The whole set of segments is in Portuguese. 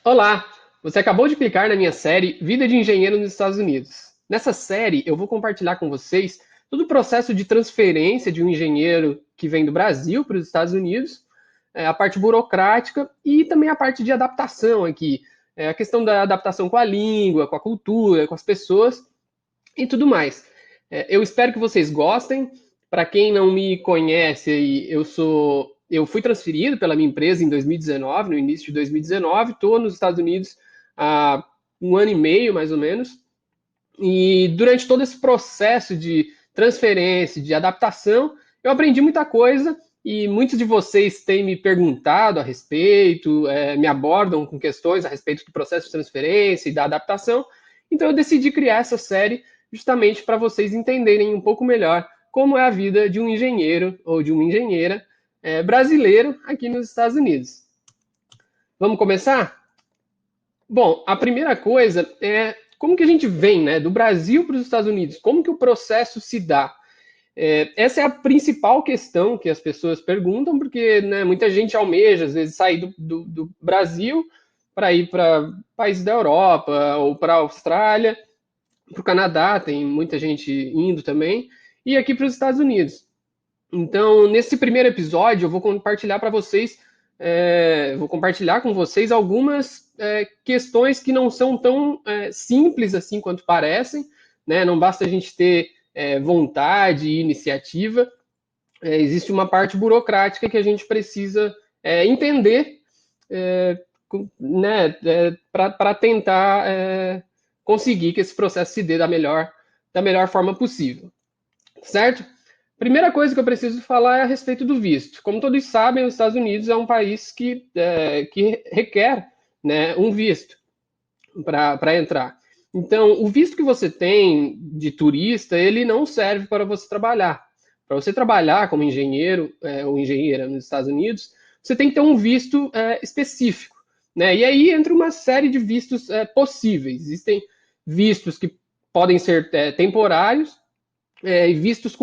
Olá! Você acabou de clicar na minha série Vida de Engenheiro nos Estados Unidos. Nessa série, eu vou compartilhar com vocês todo o processo de transferência de um engenheiro que vem do Brasil para os Estados Unidos, a parte burocrática e também a parte de adaptação aqui, a questão da adaptação com a língua, com a cultura, com as pessoas e tudo mais. Eu espero que vocês gostem. Para quem não me conhece, eu fui transferido pela minha empresa em 2019, no início de 2019. Estou nos Estados Unidos há um ano e meio, mais ou menos. E durante todo esse processo de transferência, de adaptação, eu aprendi muita coisa e muitos de vocês têm me perguntado a respeito, me abordam com questões a respeito do processo de transferência e da adaptação. Então eu decidi criar essa série justamente para vocês entenderem um pouco melhor como é a vida de um engenheiro ou de uma engenheira brasileiro aqui nos Estados Unidos. Vamos começar? Bom, a primeira coisa é como que a gente vem, né, do Brasil para os Estados Unidos? Como que o processo se dá? Essa é a principal questão que as pessoas perguntam, porque né, muita gente almeja, às vezes, sair do Brasil para ir para países da Europa ou para a Austrália, para o Canadá, tem muita gente indo também, e aqui para os Estados Unidos. Então, nesse primeiro episódio, eu vou compartilhar para vocês, vou compartilhar com vocês algumas questões que não são tão simples assim quanto parecem, né? Não basta a gente ter vontade e iniciativa, existe uma parte burocrática que a gente precisa entender, né, para tentar conseguir que esse processo se dê da melhor forma possível, certo? Primeira coisa que eu preciso falar é a respeito do visto. Como todos sabem, os Estados Unidos é um país que requer né, um visto para entrar. Então, o visto que você tem de turista, ele não serve para você trabalhar. Para você trabalhar como engenheiro ou engenheira nos Estados Unidos, você tem que ter um visto específico. Né? E aí entra uma série de vistos possíveis. Existem vistos que podem ser temporários, e vistos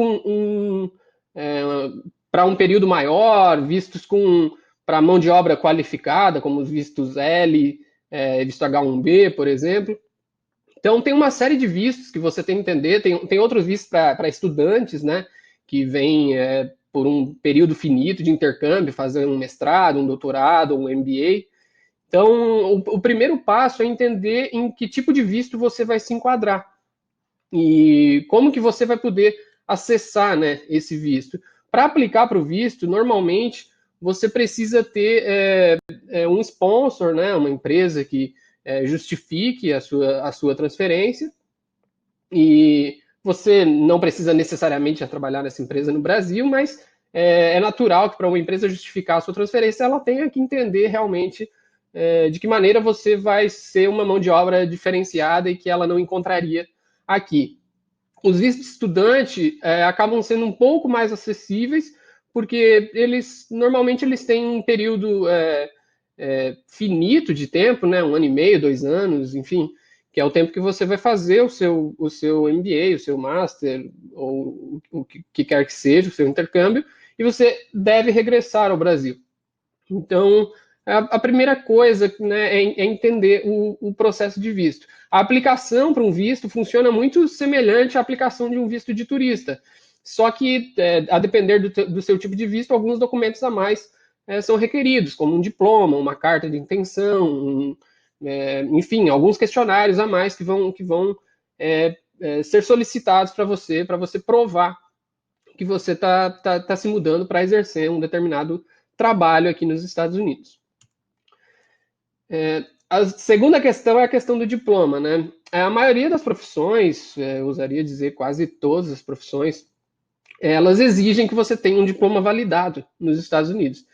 para um período maior, vistos para mão de obra qualificada, como os vistos L, visto H1B, por exemplo. Então, tem uma série de vistos que você tem que entender. Tem outros vistos para estudantes, né, que vêm por um período finito de intercâmbio, fazer um mestrado, um doutorado, um MBA. Então, o primeiro passo é entender em que tipo de visto você vai se enquadrar e como que você vai poder acessar né, esse visto. Para aplicar para o visto, normalmente você precisa ter um sponsor, né, uma empresa que justifique a sua transferência, e você não precisa necessariamente trabalhar nessa empresa no Brasil, mas é natural que para uma empresa justificar a sua transferência, ela tenha que entender realmente de que maneira você vai ser uma mão de obra diferenciada e que ela não encontraria aqui. Os vistos de estudante acabam sendo um pouco mais acessíveis, porque eles normalmente eles têm um período finito de tempo, né? Um ano e meio, 2 anos, enfim, que é o tempo que você vai fazer o seu MBA, o seu Master, ou o que quer que seja, o seu intercâmbio, e você deve regressar ao Brasil. Então, a primeira coisa né, é entender o processo de visto. A aplicação para um visto funciona muito semelhante à aplicação de um visto de turista. Só que, a depender do seu tipo de visto, alguns documentos a mais são requeridos, como um diploma, uma carta de intenção, enfim, alguns questionários a mais que vão ser solicitados para você provar que você está se mudando para exercer um determinado trabalho aqui nos Estados Unidos. A segunda questão é a questão do diploma, né? A maioria das profissões, eu usaria dizer quase todas as profissões, elas exigem que você tenha um diploma validado nos Estados Unidos.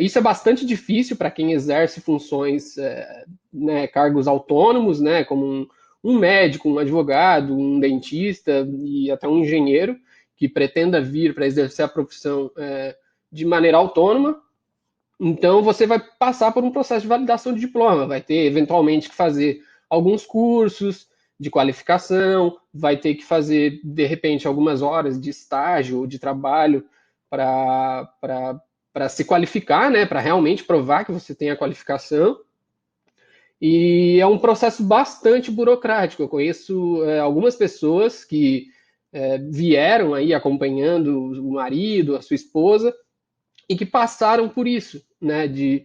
Isso é bastante difícil para quem exerce funções, né, cargos autônomos, né, como um médico, um advogado, um dentista e até um engenheiro que pretenda vir para exercer a profissão de maneira autônoma. Então, você vai passar por um processo de validação de diploma, vai ter eventualmente que fazer alguns cursos de qualificação, vai ter que fazer, de repente, algumas horas de estágio ou de trabalho para se qualificar, né, para realmente provar que você tem a qualificação. E é um processo bastante burocrático. Eu conheço algumas pessoas que vieram aí acompanhando o marido, a sua esposa, e que passaram por isso, né? De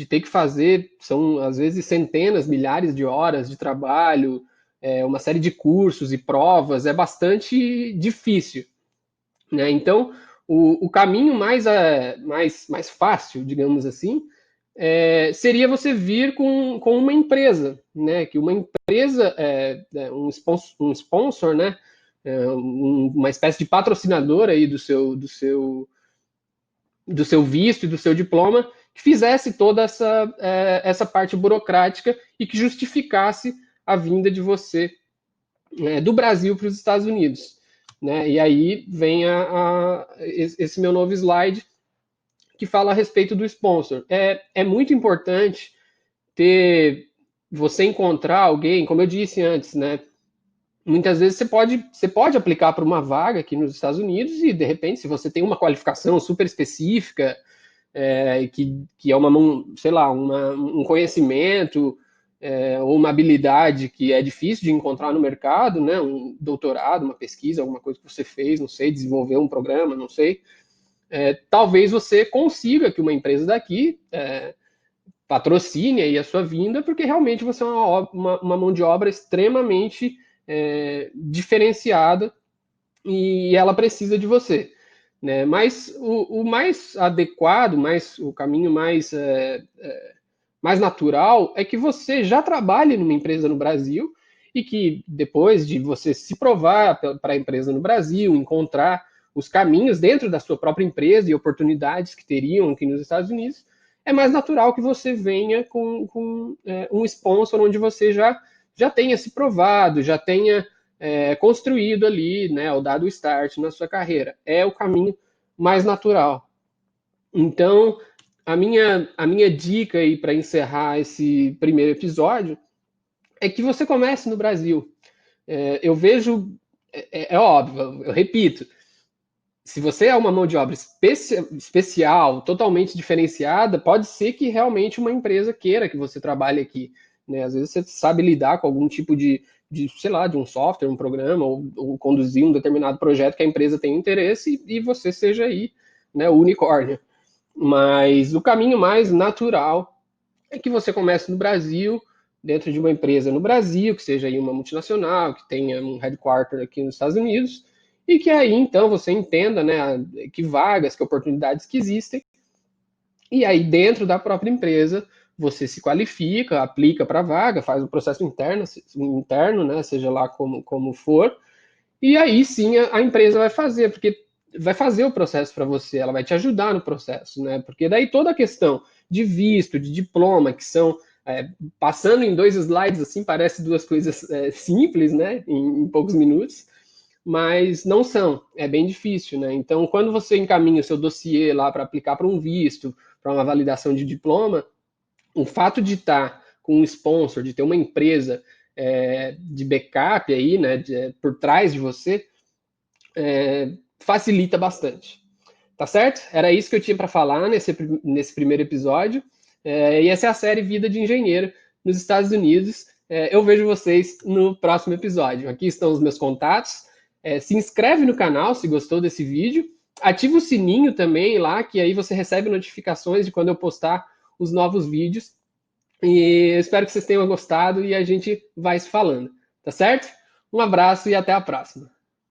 ter que fazer, são às vezes centenas, milhares de horas de trabalho, uma série de cursos e provas, é bastante difícil, né? Então, o caminho mais fácil, digamos assim, seria você vir com uma empresa, né? Que uma empresa, um sponsor, né? Uma espécie de patrocinador aí do seu visto e do seu diploma, que fizesse toda essa parte burocrática e que justificasse a vinda de você, né, do Brasil para os Estados Unidos. Né? E aí vem esse meu novo slide que fala a respeito do sponsor. É muito importante ter você encontrar alguém, como eu disse antes, né? Muitas vezes você pode aplicar para uma vaga aqui nos Estados Unidos e, de repente, se você tem uma qualificação super específica, que é sei lá, um conhecimento ou uma habilidade que é difícil de encontrar no mercado, né? Um doutorado, uma pesquisa, alguma coisa que você fez, não sei, desenvolver um programa, não sei. Talvez você consiga que uma empresa daqui patrocine aí a sua vinda, porque realmente você é uma mão de obra extremamente diferenciada e ela precisa de você. Né? Mas o mais adequado, o caminho mais natural é que você já trabalhe numa empresa no Brasil e que depois de você se provar para a empresa no Brasil, encontrar os caminhos dentro da sua própria empresa e oportunidades que teriam aqui nos Estados Unidos, é mais natural que você venha com um sponsor onde você já tenha se provado, já tenha construído ali, né, ou dado o start na sua carreira. É o caminho mais natural. Então, a minha dica aí para encerrar esse primeiro episódio é que você comece no Brasil. Eu vejo, é óbvio, eu repito, se você é uma mão de obra especial, totalmente diferenciada, pode ser que realmente uma empresa queira que você trabalhe aqui. Né? Às vezes você sabe lidar com algum tipo sei lá, de um software, um programa, ou conduzir um determinado projeto que a empresa tem interesse e você seja aí, né, o unicórnio. Mas o caminho mais natural é que você comece no Brasil, dentro de uma empresa no Brasil, que seja aí uma multinacional, que tenha um headquarter aqui nos Estados Unidos, e que aí então você entenda, né, que vagas, que oportunidades que existem, e aí dentro da própria empresa você se qualifica, aplica para a vaga, faz o processo interno, né, seja lá como for, e aí sim a empresa vai fazer, porque vai fazer o processo para você, ela vai te ajudar no processo, né? Porque daí toda a questão de visto, de diploma, que são passando em 2 slides assim, parece duas coisas simples, né? Em poucos minutos, mas não são, é bem difícil, né? Então, quando você encaminha o seu dossiê lá para aplicar para um visto, para uma validação de diploma, o fato de estar com um sponsor, de ter uma empresa de backup aí, né, por trás de você, facilita bastante. Tá certo? Era isso que eu tinha para falar nesse primeiro episódio. E essa é a série Vida de Engenheiro nos Estados Unidos. Eu vejo vocês no próximo episódio. Aqui estão os meus contatos. Se inscreve no canal se gostou desse vídeo. Ativa o sininho também lá, que aí você recebe notificações de quando eu postar os novos vídeos. E eu espero que vocês tenham gostado e a gente vai se falando. Tá certo? Um abraço e até a próxima.